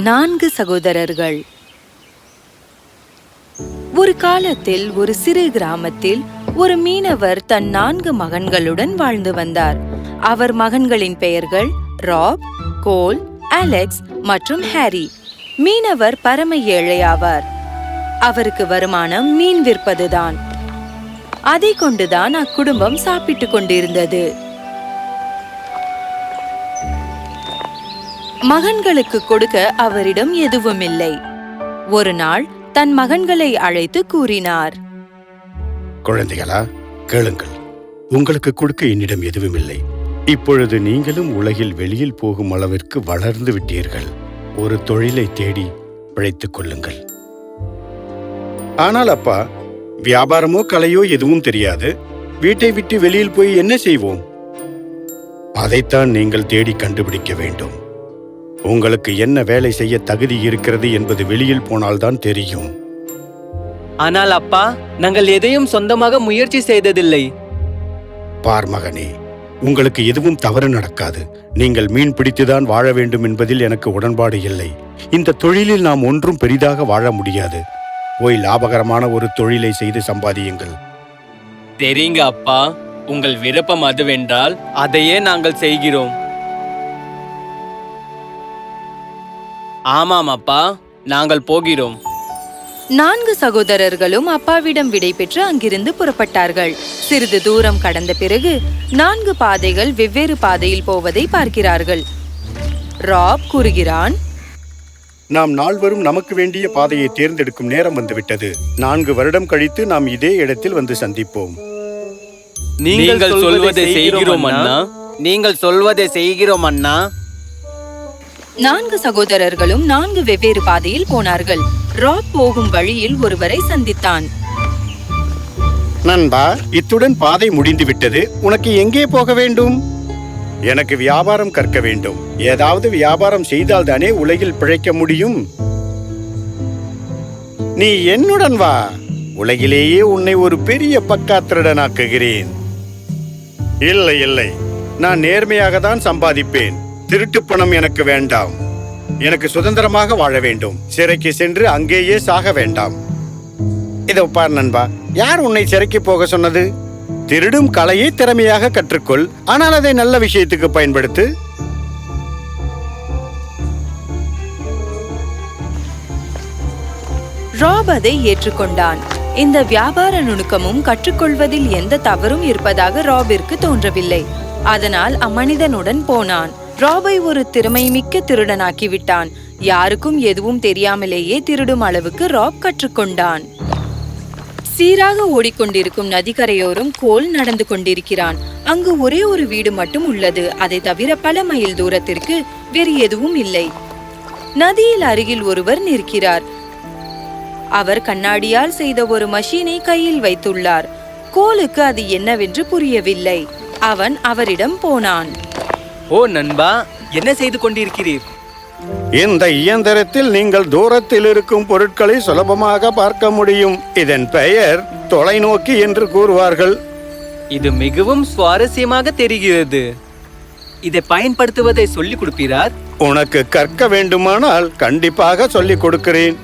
4 சகோதரர்கள். ஒரு காலத்தில் ஒரு சிறு கிராமத்தில் ஒரு மீனவர் தன் 4 மகன்களுடன் வாழ்ந்து வந்தார். அவர் மகன்களின் பெயர்கள் ராப், கோல், அலெக்ஸ் மற்றும் ஹாரி. மீனவர் பரம ஏழை ஆவார். அவருக்கு வருமானம் மீன் விற்பதுதான். அதை கொண்டுதான் அக்குடும்பம் சாப்பிட்டுக் கொண்டிருந்தது. மகன்களுக்கு கொடுக்க அவரிடம் எதுவும் இல்லை. ஒரு நாள் தன் மகன்களை அழைத்து கூறினார், குழந்தைகளா, கேளுங்கள். உங்களுக்கு கொடுக்க என்னிடம் எதுவும் இல்லை. இப்பொழுது நீங்களும் உலகில் வெளியில் போகும் அளவிற்கு வளர்ந்து விட்டீர்கள். ஒரு தொழிலை தேடி பிழைத்துக் கொள்ளுங்கள். ஆனால் அப்பா, வியாபாரமோ கலையோ எதுவும் தெரியாது. வீட்டை விட்டு வெளியில் போய் என்ன செய்வோம்? அதைத்தான் நீங்கள் தேடி கண்டுபிடிக்க வேண்டும். உங்களுக்கு என்ன வேலை செய்ய தகுதி இருக்கிறது என்பது வெளியில் போனால்தான் தெரியும். ஆனால் அப்பா, நாங்கள் எதையும் சொந்தமாக முயற்சி செய்ததில்லை. பார் மகனே, உங்களுக்கு எதுவும் தவறு நடக்காது. நீங்கள் மீன் பிடித்துதான் வாழ வேண்டும் என்பதில் எனக்கு உடன்பாடு இல்லை. இந்த தொழிலில் நாம் ஒன்றும் பெரிதாக வாழ முடியாது. போய் லாபகரமான ஒரு தொழிலை செய்து சம்பாதியுங்கள். தெரியுங்க அப்பா, உங்கள் விருப்பம் அதுவென்றால் அதையே நாங்கள் செய்கிறோம். ஆமாம் அப்பா, நாங்கள் போகிறோம். 4 சகோதரர்களும் அப்பாவிடம் விடை பெற்று அங்கிருந்து புறப்பட்டார்கள். சிறிது தூரம் கடந்த பிறகு 4 பாதைகள் வெவ்வேறு பாதையில் போவதை பார்க்கிறார்கள். ராப் கூறுகிறான், நாம் நால்வரும் நமக்கு வேண்டிய பாதையை தேர்ந்தெடுக்கும் நேரம் வந்துவிட்டது. 4 வருடம் கழித்து நாம் இதே இடத்தில் வந்து சந்திப்போம். நீங்கள் சொல்வதை செய்கிறோம் அண்ணா. நீங்கள் சொல்வதை செய்கிறோம் அண்ணா. 4 சகோதரர்களும் 4 வெவ்வேறு பாதையில் போனார்கள். ராப் போகும் வழியில் ஒருவரை சந்தித்தான். நண்பா, இத்துடன் பாதை முடிந்து விட்டது. உனக்கு எங்கே போக வேண்டும்? எனக்கு வியாபாரம் கற்க வேண்டும். ஏதாவது வியாபாரம் செய்தால் தானே உலகில் பிழைக்க முடியும். நீ என்னுடன் வா. உலகிலேயே உன்னை ஒரு பெரிய பக்காத்திரடனாக்குகிறேன். இல்லை இல்லை, நான் நேர்மையாக தான் சம்பாதிப்பேன். திருட்டு பணம் எனக்கு வேண்டாம். எனக்கு சுதந்திரமாக வாழ வேண்டும். சிறைக்கு சென்று அங்கேயே சாக வேண்டாம். இதோ பார் நண்பா, யார் உன்னை சிறைக்கு போக சொன்னது? திருடும் கலையை திறமையாக கற்றுக்கொள். ஆனால் அதை நல்ல விஷயத்துக்கு பயன்படுத்து. ராப் அதை ஏற்றுக்கொண்டான். இந்த வியாபார நுணுக்கமும் கற்றுக்கொள்வதில் எந்த தவறும் இருப்பதாக ராபிற்கு தோன்றவில்லை. அதனால் அம்மனிதனுடன் போனான். ராபை ஒரு திறமைமிக்க திருடனாக்கி விட்டான். யாருக்கும் எதுவும் தெரியாமலேயே திருடும் அளவுக்கு ராப் கற்றுக்கொண்டான். சீராக ஓடிக்கொண்டிருக்கும் நதிக்கரையோரம் கோல் நடந்து கொண்டிருக்கிறான். அங்கு ஒரே ஒரு வீடு மட்டும் உள்ளது. அதை தவிர பல மைல் தூரத்திற்கு வேறு எதுவும் இல்லை. நதியில் அருகில் ஒருவர் நிற்கிறார். அவர் கண்ணாடியால் செய்த ஒரு மஷீனை கையில் வைத்துள்ளார். கோலுக்கு அது என்னவென்று புரியவில்லை. அவன் அவரிடம் போனான். ஓ நண்பா, என்ன செய்து கொண்டிருக்கிறீர்? இந்த இயந்திரத்தில் நீங்கள் தூரத்தில் இருக்கும் பொருட்களை சுலபமாக பார்க்க முடியும். இதன் பெயர் தொலைநோக்கி என்று கூறுவார்கள். இது மிகவும் சுவாரஸ்யமாக தெரிகிறது. இதை பயன்படுத்துவதை சொல்லிக் கொடுப்பீரார்? உனக்கு கற்க வேண்டுமானால் கண்டிப்பாக சொல்லிக் கொடுக்கிறேன்.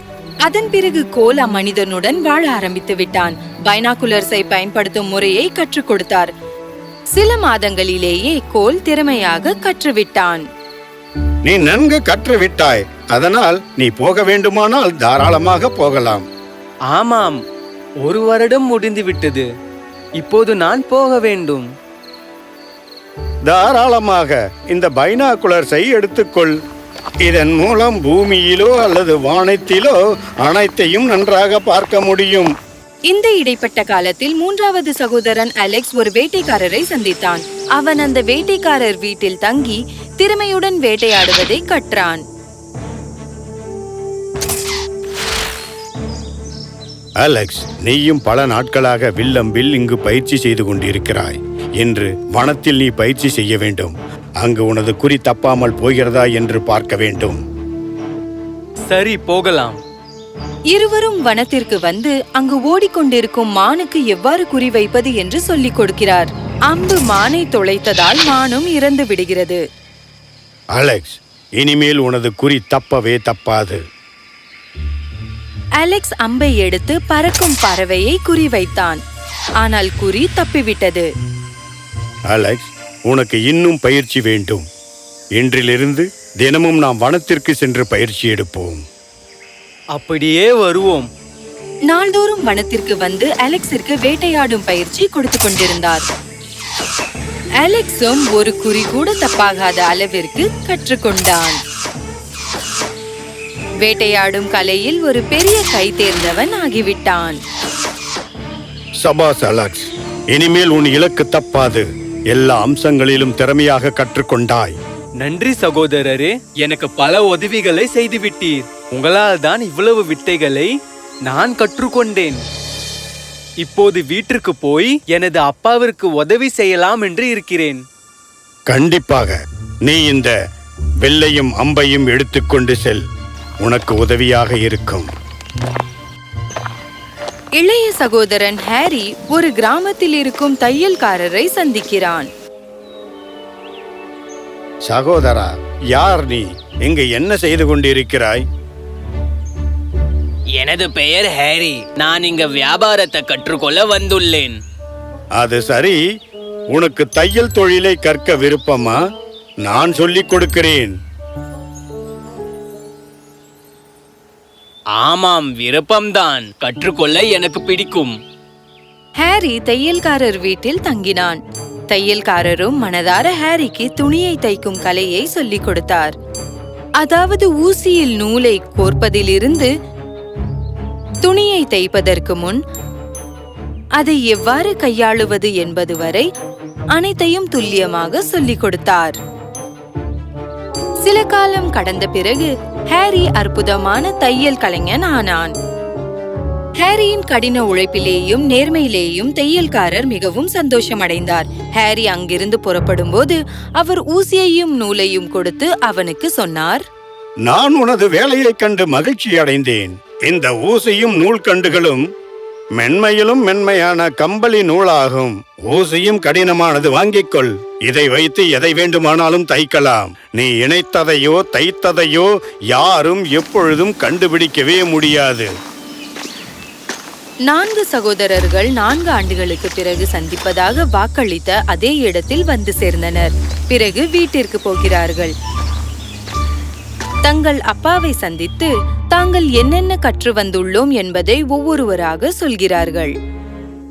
அதன் பிறகு கோல் அம்மனிதனுடன் வாழ ஆரம்பித்து விட்டான். பைனாகுலர்ஸை பயன்படுத்தும் முறையை கற்றுக் கொடுத்தார். சில மாதங்களிலேயே கோல் திறமையாக கற்றுவிட்டான். நீ நன்கு கற்றுவிட்டாய். அதனால் நீ போக வேண்டுமானால் தாராளமாக போகலாம். ஆமாம், 1 வருடம் முடிந்து விட்டது. இப்போது நான் போக வேண்டும். தாராளமாக இந்த பைனாகுலர்ஸை எடுத்துக்கொள். இதன் மூலம் பூமியிலோ அல்லது வானத்திலோ அனைத்தையும் நன்றாக பார்க்க முடியும். இந்த இடைப்பட்ட காலத்தில் 3வது சகோதரன் அலெக்ஸ் ஒரு வேட்டைக்காரரை சந்தித்தான். அவன் அந்த வேட்டைக்காரர் வீட்டில் தங்கி திறமையுடன் வேட்டையாடுவதை கற்றான். அலெக்ஸ், நீயும் பல நாட்களாக வில்லம்பில் இங்கு பயிற்சி செய்து கொண்டிருக்கிறாய். என்று வனத்தில் நீ பயிற்சி செய்ய வேண்டும். அங்கு உனது குறி தப்பாமல் போகிறதா என்று பார்க்க வேண்டும். சரி, போகலாம். இருவரும் வனத்திற்கு வந்து அங்கு ஓடிக்கொண்டிருக்கும் மானுக்கு எவ்வாறு குறி வைப்பது என்று சொல்லிக் கொடுக்கிறார். அம்பு மானை தொலைத்ததால் மானும் இறந்து விடுகிறது. அலெக்ஸ், இனிமேல் உனது குறி தப்பவே தப்பாது. அலெக்ஸ் அம்பை எடுத்து பறக்கும் பறவையை குறிவைத்தான். ஆனால் குறி தப்பிவிட்டது. அலெக்ஸ், உனக்கு இன்னும் பயிற்சி வேண்டும். இன்றிலிருந்து தினமும் நாம் வனத்திற்கு சென்று பயிற்சி எடுப்போம். அப்படியே வருவோம். நாள்தோறும் வனத்திற்கு வந்து அலெக்ஸிற்கு வேட்டையாடும் பயிற்சி கொடுத்து கொண்டிருந்தார். அலெக்ஸும் ஒரு குறி கூட தப்பாகாத அளவிற்கு கற்றுக்கொண்டான். வேட்டையாடும் கலையில் ஒரு பெரிய கை தேர்ந்தவன் ஆகிவிட்டான். சபாஸ் அலெக்ஸ், இனிமேல் உன் இலக்கு தப்பாது. எல்லா அம்சங்களிலும் திறமையாக கற்றுக்கொண்டாய். நன்றி சகோதரரே, எனக்கு பல உதவிகளை செய்துவிட்டீர். உங்களால் தான் இவ்வளவு வித்தைகளை நான் கற்றுக்கொண்டேன். இப்போது வீட்டிற்கு போய் எனது அப்பாவிற்கு உதவி செய்யலாம் என்று இருக்கிறேன். கண்டிப்பாக நீ இந்த வெள்ளையும் அம்பையும் எடுத்துக்கொண்டு செல். உனக்கு உதவியாக இருக்கும். இளைய சகோதரன் ஹாரி ஒரு கிராமத்தில் இருக்கும் தையல்காரரை சந்திக்கிறான். சகோதரா, யார் நீ? இங்கு என்ன செய்து கொண்டிருக்கிறாய்? எனது பெயர் ஹாரி. நான் இங்க வியாபாரத்தை கற்றுக்கொள்ள வந்துள்ளேன். அது சரி, உனக்கு தையல் தொழிலை கற்க விருப்பமா? நான் சொல்லிக் கொடுக்கிறேன். ஆமாம், விருப்பம்தான். கற்றுக்கொள்ள எனக்கு பிடிக்கும். ஹாரி தையல்காரர் வீட்டில் தங்கினான். தையல்காரரும் மனதார ஹாரிக்கு துணியை தைக்கும் கலையை சொல்லிக் கொடுத்தார். அதாவது ஊசியில் நூலை கோர்ப்பதிலிருந்து துணியை தைப்பதற்கு முன் அதை எவ்வாறு கையாளுவது என்பது வரை அனைத்தையும் துல்லியமாக சொல்லிக் கொடுத்தார். சில காலம் கடந்த பிறகு ஹாரி அற்புதமான தையல் கலைஞன் ஆனான். ஹாரியின் கடின உழைப்பிலேயும் நேர்மையிலேயும் தையல்காரர் மிகவும் சந்தோஷமடைந்தார். ஹாரி அங்கிருந்து புறப்படும் போது அவர் ஊசியையும் நூலையும் கொடுத்து அவனுக்கு சொன்னார், நான் உனது வேலையைக் கண்டு மகிழ்ச்சி அடைந்தேன். இந்த ஊசியும் நூல்கண்டுகளும் மென்மையிலும் மென்மையான கம்பளி நூலாகும். ஊசியும் கடினமானது, வாங்கிக்கொள். இதை வைத்து எதை வேண்டுமானாலும் தைக்கலாம். நீ இணைத்ததையோ தைத்ததையோ யாரும் எப்பொழுதும் கண்டுபிடிக்கவே முடியாது. 4 சகோதரர்கள் 4 ஆண்டுகளுக்கு பிறகு சந்திப்பதாக வாக்களித்த அதே இடத்தில் வந்து சேர்ந்தனர். பிறகு வீட்டிற்கு போகிறார்கள். தங்கள் அப்பாவை சந்தித்து தாங்கள் என்னென்ன கற்று வந்துள்ளோம் என்பதை ஒவ்வொருவராக சொல்கிறார்கள்.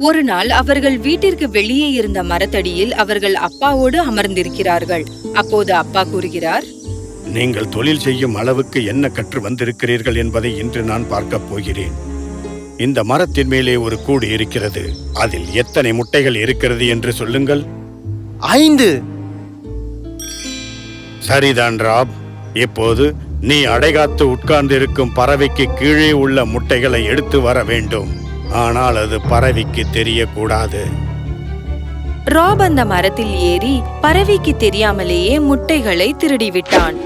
ஒரு நாள் அவர்கள் வீட்டிற்கு வெளியே இருந்த மரத்தடியில் அவர்கள் அப்பாவோடு அமர்ந்திருக்கிறார்கள். அப்போது அப்பா கூறுகிறார், நீங்கள் தொழில் செய்யும் அளவுக்கு என்ன கற்று வந்திருக்கிறீர்கள் என்பதை இன்று நான் பார்க்கப் போகிறேன். இந்த மரத்தின் மேலே ஒரு கூடு இருக்கிறது. அதில் எத்தனை முட்டைகள் இருக்கிறது என்று சொல்லுங்கள். 5. சரிதான் ராப். இப்போது நீ அடைகாத்து உட்கார்ந்து இருக்கும் பறவைக்கு கீழே உள்ள முட்டைகளை எடுத்து வர வேண்டும். ஆனால் அது பறவைக்கு தெரியக்கூடாது. ராப் அந்த மரத்தில் ஏறி பறவைக்கு தெரியாமலேயே முட்டைகளை திருடிவிட்டான்.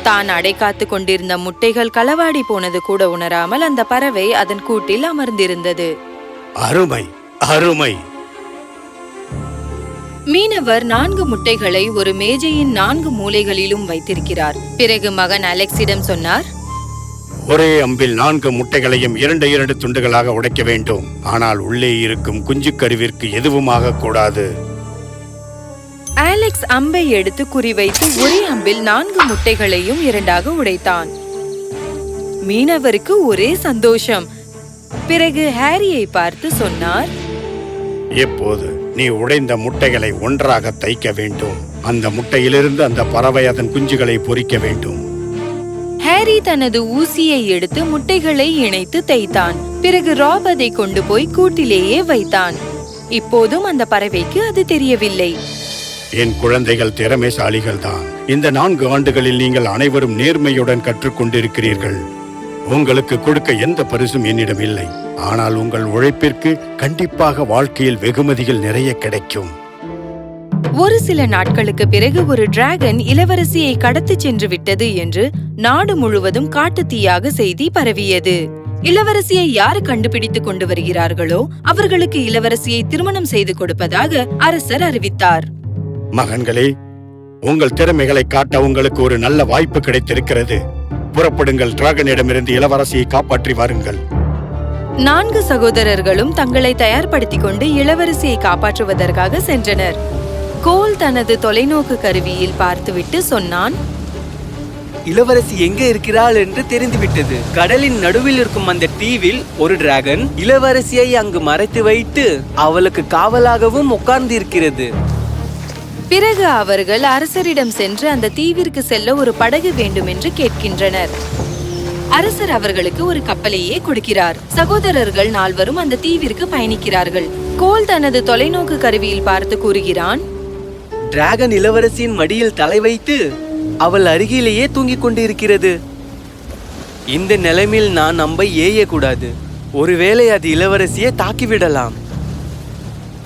தான் அடைகாத்து கொண்டிருந்த முட்டைகள் களவாடி போனது கூட உணராமல் அந்த பறவை அதன் கூட்டில் அமர்ந்திருந்தது. அருமை, அருமை. மீனவர் 4 முட்டைகளை ஒரு மேஜையின் 4 மூலைகளிலும் வைத்திருக்கிறார். பிறகு மகன் அலெக்ஸிடம் சொன்னார், ஒரே அம்பில் 4 முட்டைகளையும் 2 துண்டுகளாக உடைக்க வேண்டும். ஆனால் உள்ளே இருக்கும் குஞ்சு கருவிற்கு எதுவும் ஆகக்கூடாது. அலெக்ஸ் அம்பை எடுத்து குறிவைத்து ஒரே அம்பில் 4 முட்டைகளையும் 2ஆக உடைத்தான். மீனவருக்கு ஒரே சந்தோஷம். பிறகு ஹாரியை பார்த்து சொன்னார், எப்போது நீ உடைந்த முட்டைகளை ஒன்றாக தைக்க வேண்டும். அந்த முட்டையிலிருந்து அந்த பறவை அதன் குஞ்சுகளை பொரிக்க வேண்டும். ஹாரி தனது ஊசியை எடுத்து முட்டைகளை இணைத்து தைத்தான். பிறகு ராப் அதை கொண்டு போய் கூட்டிலேயே வைத்தான். இப்போதும் அந்த பறவைக்கு அது தெரியவில்லை. என் குழந்தைகள் திறமைசாலிகள் தான். இந்த 4 ஆண்டுகளில் நீங்கள் அனைவரும் நேர்மையுடன் கற்றுக்கொண்டிருக்கிறீர்கள். உங்களுக்கு கொடுக்க எந்த பரிசும் என்னிடம் இல்லை. ஆனால் உங்கள் உழைப்பிற்கு கண்டிப்பாக வாழ்க்கையில் வெகுமதிகள் நிறைய கிடைக்கும். ஒரு சில நாட்களுக்கு பிறகு ஒரு டிராகன் இளவரசியை கடத்தி சென்று விட்டது என்று நாடு முழுவதும் காட்டுத்தீயாக செய்தி பரவியது. இளவரசியை யாரு கண்டுபிடித்துக் கொண்டு வருகிறார்களோ அவர்களுக்கு இளவரசியை திருமணம் செய்து கொடுப்பதாக அரசர் அறிவித்தார். மகன்களே, உங்கள் திறமைகளை காட்ட உங்களுக்கு ஒரு நல்ல வாய்ப்பு கிடைத்திருக்கிறது. புறப்படுங்கள், டிராகனிடமிருந்து இளவரசியை காப்பாற்றி வாருங்கள். 4 சகோதரர்களும் தங்களை தயார்படுத்திக் கொண்டு இளவரசியை காப்பாற்றுவதற்காக சென்றனர். கோல் தனது தொலைநோக்கு கருவியில் பார்த்துவிட்டு சொன்னான், இளவரசி எங்க இருக்கிறாள் என்று தெரிந்துவிட்டது. கடலின் நடுவில் இருக்கும் அந்த தீவில் ஒரு டிராகன் இளவரசியை அங்கு மறைத்து வைத்து அவளுக்கு காவலாகவும் உட்கார்ந்து இருக்கிறது. பிறகு அவர்கள் அரசரிடம் சென்று அந்த தீவிற்கு செல்ல ஒரு படகு வேண்டும் என்று கேட்கின்றனர். அரசர் அவர்களுக்கு ஒரு கப்பலையே கொடுக்கிறார். சகோதரர்கள் 4 அந்த தீவிற்கு பயணிக்கிறார்கள். கோல் தனது தொலைநோக்கு கருவியில் பார்த்து கூறுகிறான், டிராகன் இளவரசியின் மடியில் தலை வைத்து அவள் அருகிலேயே தூங்கிக் கொண்டிருக்கிறது. இந்த நிலைமையில் நான் அம்பை ஏயக்கூடாது. ஒருவேளை அது இளவரசியை தாக்கிவிடலாம்.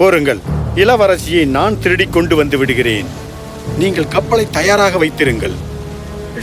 போருங்கள், இளவரசியை நான் திருடிக் கொண்டு வந்து விடுகிறேன். நீங்கள் கப்பலை தயாராக வைத்திருங்கள்.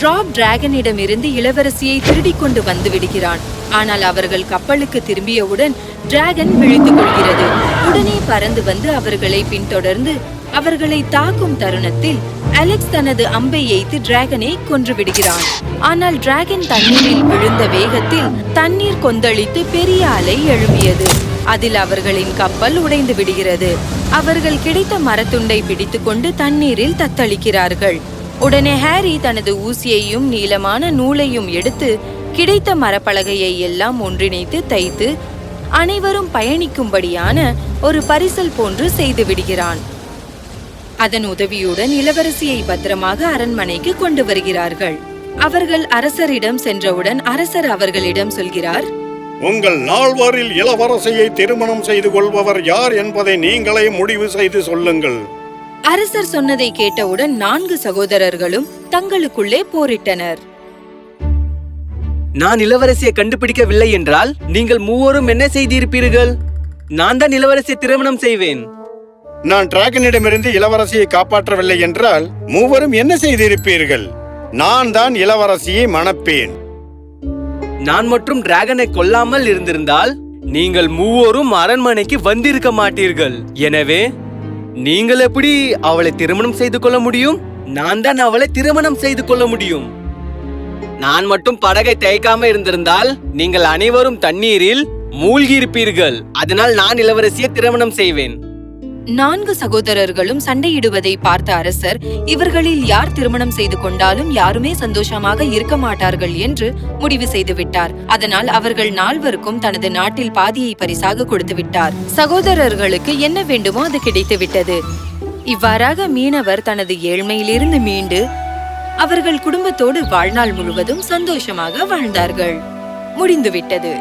ராப் டிராகனிடமிருந்து இளவரசியை திருடிக் கொண்டு வந்து விடுகிறான். ஆனால் அவர்கள் கப்பலுக்கு திரும்பியவுடன் டிராகன் விழித்துக் கொள்கிறது. உடனே பறந்து வந்து அவர்களை பின்தொடர்ந்து அவர்களை தாக்கும் தருணத்தில் அலெக்ஸ் தனது அம்பை எய்து டிராகனை கொன்று விடுகிறான். ஆனால் டிராகன் தண்ணீரில் விழுந்த வேகத்தில் தண்ணீர் கொந்தளித்து பெரிய அலை எழும்பியது. அதில் அவர்களின் கப்பல் உடைந்து விடுகிறது. அவர்கள் கிடைத்த மரத்துண்டை பிடித்துக்கொண்டு தண்ணீரில் தத்தளிக்கிறார்கள். உடனே ஹாரி தனது ஊசியையும் நீளமான நூலையும் எடுத்து கிடைத்த மரப்பலகையை எல்லாம் ஒன்றிணைத்து தைத்து அனைவரும் பயணிக்கும்படியான ஒரு பரிசல் போன்று செய்து விடுகிறான். அதன் உதவியுடன் இளவரசியை பத்திரமாக அரண்மனைக்கு கொண்டு வருகிறார்கள். அவர்கள் அரசரிடம் சென்றவுடன் அரசர் அவர்களிடம் சொல்கிறார், உங்கள் 4 இளவரசியை திருமணம் செய்து கொள்பவர் யார் என்பதை நீங்களே முடிவு செய்து சொல்லுங்கள். அரசர் சொன்னதை கேட்டவுடன் 4 சகோதரர்களும் தங்களுக்குள்ளே போரிட்டனர். நான் இளவரசியை கண்டுபிடிக்கவில்லை என்றால் நீங்கள் 3 என்ன செய்திருப்பீர்கள்? நான் தான் இளவரசியை திருமணம் செய்வேன். நான் டிராகனிடமிருந்து இளவரசியை காப்பாற்றவில்லை என்றால் 3 என்ன செய்திருப்பீர்கள்? நான் தான் இளவரசியை மணப்பேன். நான் மற்றும் டிராகனை கொல்லாமல் இருந்திருந்தால் நீங்கள் 3 அரண்மனைக்கு வந்திருக்க மாட்டீர்கள். எனவே நீங்கள் எப்படி அவளை திருமணம் செய்து கொள்ள முடியும்? நான் தான் அவளை திருமணம் செய்து கொள்ள முடியும். நான் மட்டும் படகை தேய்க்காம இருந்திருந்தால் நீங்கள் அனைவரும் தண்ணீரில் மூழ்கி இருப்பீர்கள். அதனால் நான் இளவரசியை திருமணம் செய்வேன். 4 சகோதரர்களும் சண்டையிடுவதை பார்த்த அரசர் இவர்களில் யார் திருமணம் செய்து கொண்டாலும் யாருமே சந்தோஷமாக இருக்க மாட்டார்கள் என்று முடிவு செய்து விட்டார். அதனால் அவர்கள் 4 தனது நாட்டில் பாதியை பரிசாக கொடுத்து விட்டார். சகோதரர்களுக்கு என்ன வேண்டுமோ அது கிடைத்து விட்டது. இவ்வாறாக மீனவர் தனது ஏழ்மையிலிருந்து மீண்டு அவர்கள் குடும்பத்தோடு வாழ்நாள் முழுவதும் சந்தோஷமாக வாழ்ந்தார்கள். முடிந்துவிட்டது.